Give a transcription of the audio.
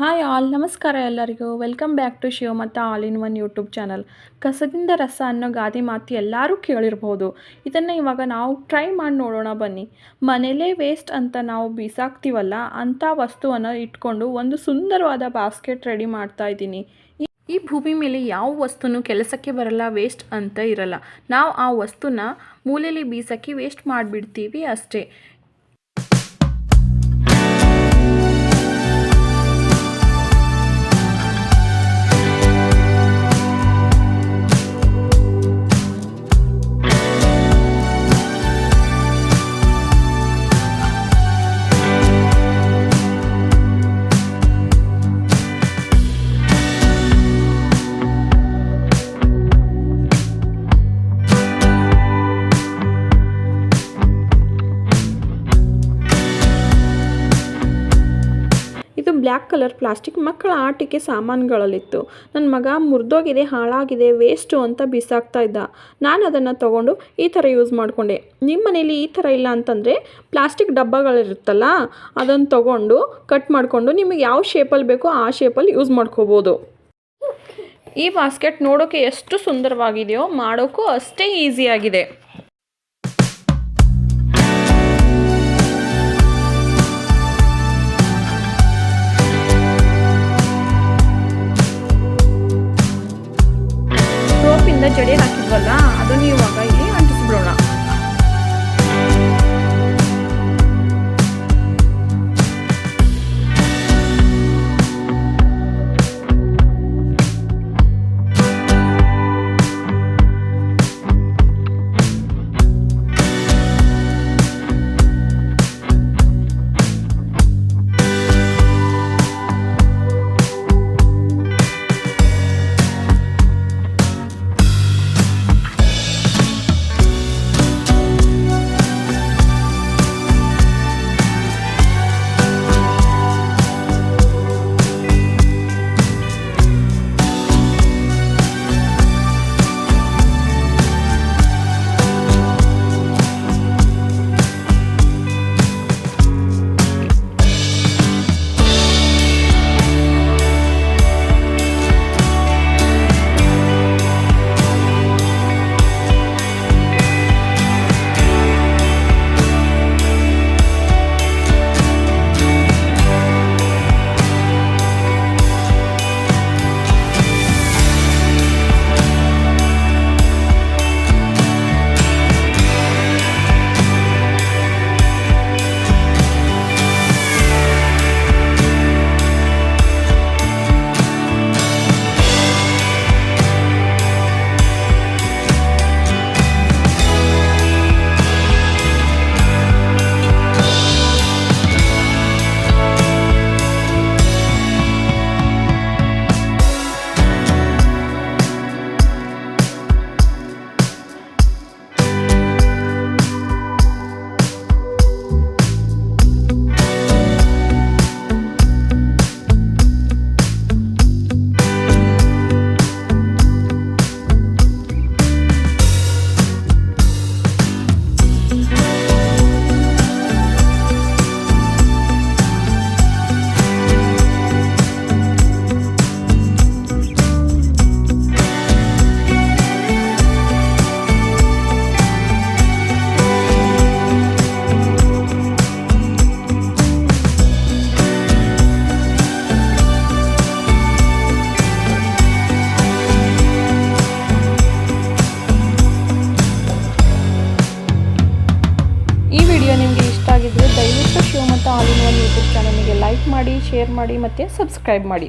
Hi all, ನಮಸ್ಕಾರ ಎಲ್ಲರಿಗೂ. Welcome back to Shivamatta all in one YouTube channel. ಕಸದಿಂದ ರಸ ಅನ್ನೋ ಗಾದೆ ಮಾತು ಎಲ್ಲರೂ ಕೇಳಿರ್ಬೋದು. ಇದನ್ನು ಇವಾಗ ನಾವು ಟ್ರೈ ಮಾಡಿ ನೋಡೋಣ ಬನ್ನಿ. ಮನೇಲೇ ವೇಸ್ಟ್ ಅಂತ ನಾವು ಬೀಸಾಕ್ತೀವಲ್ಲ, ಅಂಥ ವಸ್ತುವನ್ನು ಇಟ್ಕೊಂಡು ಒಂದು ಸುಂದರವಾದ ಬಾಸ್ಕೆಟ್ ರೆಡಿ ಮಾಡ್ತಾ ಇದ್ದೀನಿ. ಈ ಭೂಮಿ ಮೇಲೆ ಯಾವ ವಸ್ತುನೂ ಕೆಲಸಕ್ಕೆ ಬರಲ್ಲ, ವೇಸ್ಟ್ ಅಂತ ಇರಲ್ಲ. ನಾವು ಆ ವಸ್ತುನ ಮೂಲೆಯಲ್ಲಿ ಬೀಸಾಕಿ ವೇಸ್ಟ್ ಮಾಡಿಬಿಡ್ತೀವಿ ಅಷ್ಟೇ. ಇದು ಬ್ಲ್ಯಾಕ್ ಕಲರ್ ಪ್ಲಾಸ್ಟಿಕ್ ಮಕ್ಕಳ ಆಟಿಕೆ ಸಾಮಾನುಗಳಲ್ಲಿತ್ತು. ನನ್ನ ಮಗ ಮುರಿದೋಗಿದೆ, ಹಾಳಾಗಿದೆ, ವೇಸ್ಟು ಅಂತ ಬಿಸಾಕ್ತಾ ಇದ್ದ. ನಾನು ಅದನ್ನು ತೊಗೊಂಡು ಈ ಥರ ಯೂಸ್ ಮಾಡಿಕೊಂಡೆ. ನಿಮ್ಮ ಮನೇಲಿ ಈ ಥರ ಇಲ್ಲ ಅಂತಂದರೆ ಪ್ಲಾಸ್ಟಿಕ್ ಡಬ್ಬಗಳಿರುತ್ತಲ್ಲ, ಅದನ್ನು ತೊಗೊಂಡು ಕಟ್ ಮಾಡಿಕೊಂಡು ನಿಮಗೆ ಯಾವ ಶೇಪಲ್ಲಿ ಬೇಕೋ ಆ ಶೇಪಲ್ಲಿ ಯೂಸ್ ಮಾಡ್ಕೋಬೋದು. ಈ ಬಾಸ್ಕೆಟ್ ನೋಡೋಕ್ಕೆ ಎಷ್ಟು ಸುಂದರವಾಗಿದೆಯೋ, ಮಾಡೋಕ್ಕೂ ಅಷ್ಟೇ ಈಸಿಯಾಗಿದೆ. ಜಡೆ ಹಾಕಿದ್ವಲ್ಲ, ಅದನ್ನು ಇವಾಗ ಇಲ್ಲಿ ಅಂಟಿಸ್ಬಿಡೋಣ. ನಿಮಗೆ ಇಷ್ಟ ಆಗಿದ್ರೆ ದಯವಿಟ್ಟು ಶಿವಮತ್ತ ಆಲ್ ಇನ್ ಒನ್ ಯೂಟ್ಯೂಬ್ ಚಾನಲ್ಗೆ ಲೈಕ್ ಮಾಡಿ, ಶೇರ್ ಮಾಡಿ ಮತ್ತು ಸಬ್ಸ್ಕ್ರೈಬ್ ಮಾಡಿ.